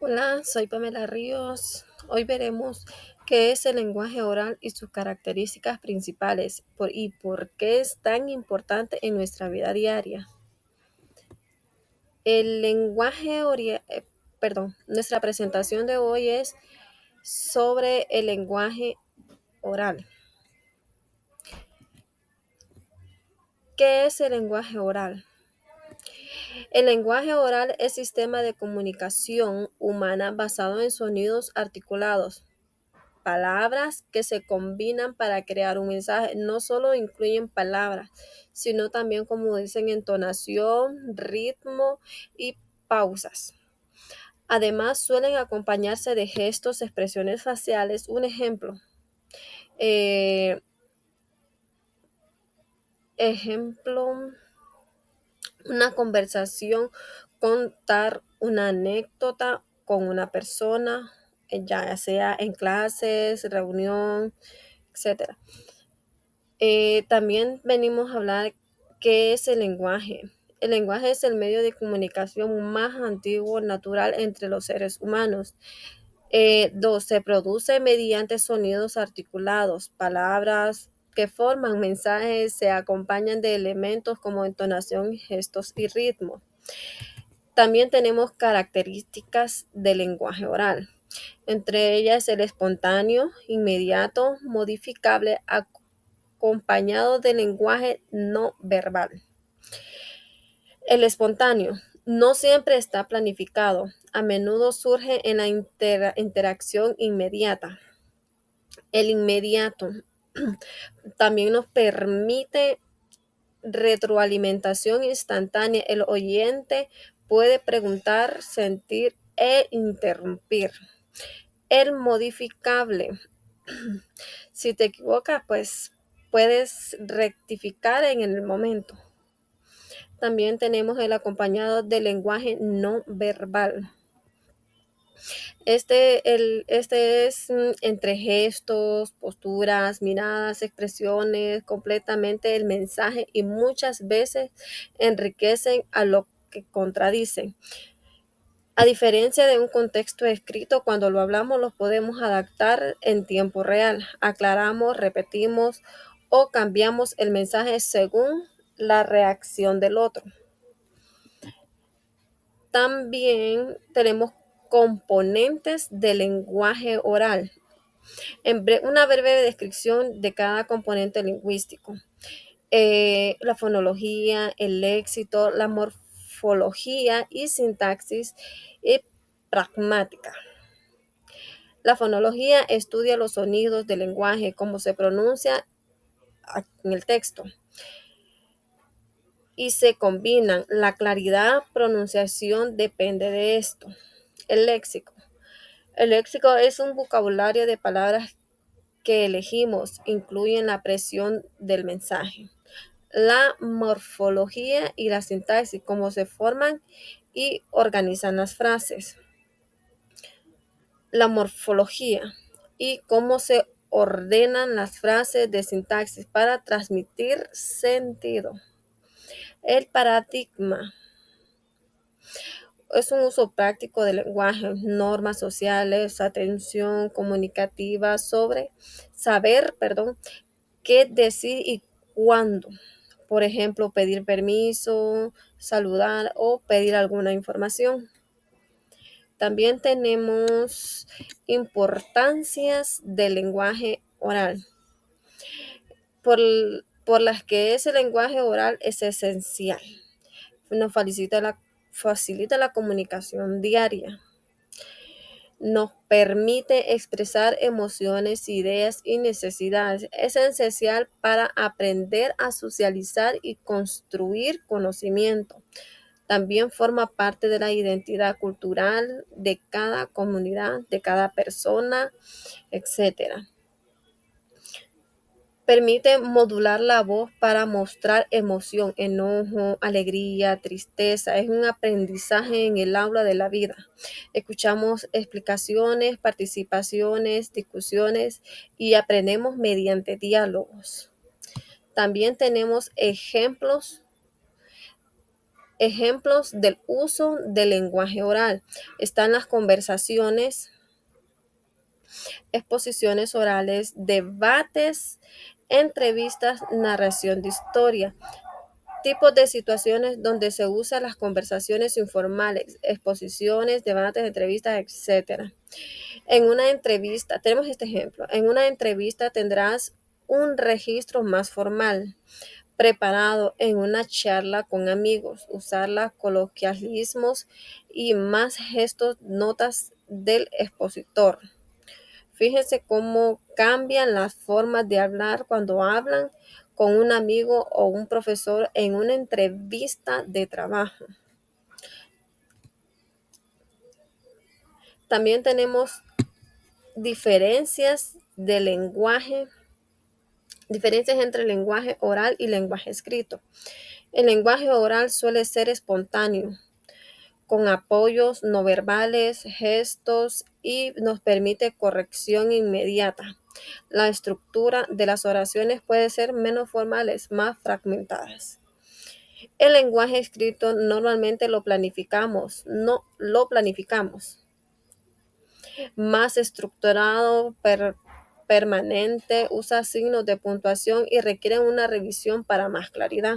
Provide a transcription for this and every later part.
Hola, soy Pamela Ríos. Hoy veremos qué es el lenguaje oral y sus características principales y por qué es tan importante en nuestra vida diaria. El lenguaje oral, nuestra presentación de hoy es sobre el lenguaje oral. ¿Qué es el lenguaje oral? El lenguaje oral es sistema de comunicación humana basado en sonidos articulados, palabras que se combinan para crear un mensaje. No solo incluyen palabras, sino también, como dicen, entonación, ritmo y pausas. Además, suelen acompañarse de gestos, expresiones faciales. Un ejemplo, eh, ejemplo, una conversación, contar una anécdota con una persona, ya sea en clases, reunión, etcétera. También venimos a hablar qué es el lenguaje. El lenguaje es el medio de comunicación más antiguo, natural entre los seres humanos. Dos, se produce mediante sonidos articulados, palabras que forman mensajes, se acompañan de elementos como entonación, gestos y ritmo. También tenemos características del lenguaje oral. Entre ellas el espontáneo, inmediato, modificable, acompañado de lenguaje no verbal. El espontáneo no siempre está planificado, a menudo surge en la interacción inmediata. El inmediato también nos permite retroalimentación instantánea. El oyente puede preguntar, sentir e interrumpir. El modificable, si te equivocas, pues puedes rectificar en el momento. También tenemos el acompañado del lenguaje no verbal. Este es entre gestos, posturas, miradas, expresiones, completamente el mensaje y muchas veces enriquecen a lo que contradicen. A diferencia de un contexto escrito, cuando lo hablamos lo podemos adaptar en tiempo real. Aclaramos, repetimos o cambiamos el mensaje según la reacción del otro. También tenemos componentes del lenguaje oral. Una breve descripción de cada componente lingüístico. La fonología, el léxico, la morfología y sintaxis y pragmática. La fonología estudia los sonidos del lenguaje, cómo se pronuncia en el texto, y se combinan. La claridad, pronunciación depende de esto. El léxico. El léxico es un vocabulario de palabras que elegimos, incluyen la presión del mensaje. La morfología y la sintaxis, cómo se forman y organizan las frases. La morfología y cómo se ordenan las frases de sintaxis para transmitir sentido. El paradigma es un uso práctico del lenguaje, normas sociales, atención comunicativa sobre qué decir y cuándo. Por ejemplo, pedir permiso, saludar o pedir alguna información. También tenemos importancias del lenguaje oral. Por, por las que ese lenguaje oral es esencial. Nos facilita la comunicación diaria. Nos permite expresar emociones, ideas y necesidades. Es esencial para aprender a socializar y construir conocimiento. También forma parte de la identidad cultural de cada comunidad, de cada persona, etcétera. Permite modular la voz para mostrar emoción, enojo, alegría, tristeza. Es un aprendizaje en el aula de la vida. Escuchamos explicaciones, participaciones, discusiones y aprendemos mediante diálogos. También tenemos ejemplos Ejemplos del uso del lenguaje oral. Están las conversaciones, exposiciones orales, debates, entrevistas, narración de historia. Tipos de situaciones donde se usan las conversaciones informales, exposiciones, debates, entrevistas, etc. En una entrevista, tenemos este ejemplo, en una entrevista tendrás un registro más formal, preparado en una charla con amigos, usar los coloquialismos y más gestos, notas del expositor. Fíjense cómo cambian las formas de hablar cuando hablan con un amigo o un profesor en una entrevista de trabajo. También tenemos diferencias de lenguaje, diferencias entre lenguaje oral y lenguaje escrito. El lenguaje oral suele ser espontáneo, con apoyos no verbales, gestos y nos permite corrección inmediata. La estructura de las oraciones puede ser menos formales, más fragmentadas. El lenguaje escrito normalmente no lo planificamos, más estructurado, permanente, usa signos de puntuación y requiere una revisión para más claridad.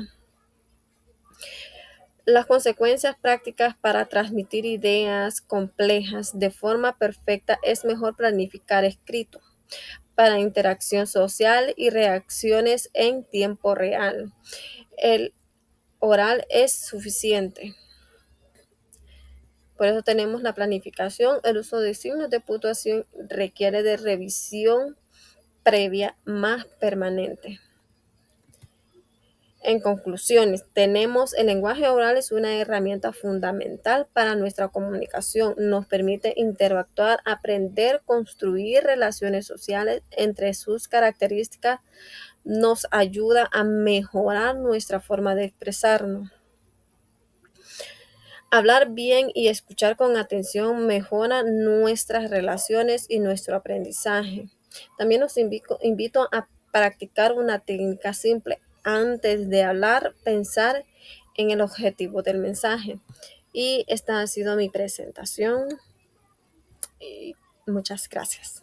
Las consecuencias prácticas para transmitir ideas complejas de forma perfecta es mejor planificar escrito para interacción social y reacciones en tiempo real. El oral es suficiente. Por eso tenemos la planificación. El uso de signos de puntuación requiere de revisión previa más permanente. En conclusiones, tenemos el lenguaje oral es una herramienta fundamental para nuestra comunicación. Nos permite interactuar, aprender, construir relaciones sociales. Entre sus características, nos ayuda a mejorar nuestra forma de expresarnos. Hablar bien y escuchar con atención mejora nuestras relaciones y nuestro aprendizaje. También los invito a practicar una técnica simple antes de hablar, pensar en el objetivo del mensaje. Y esta ha sido mi presentación y muchas gracias.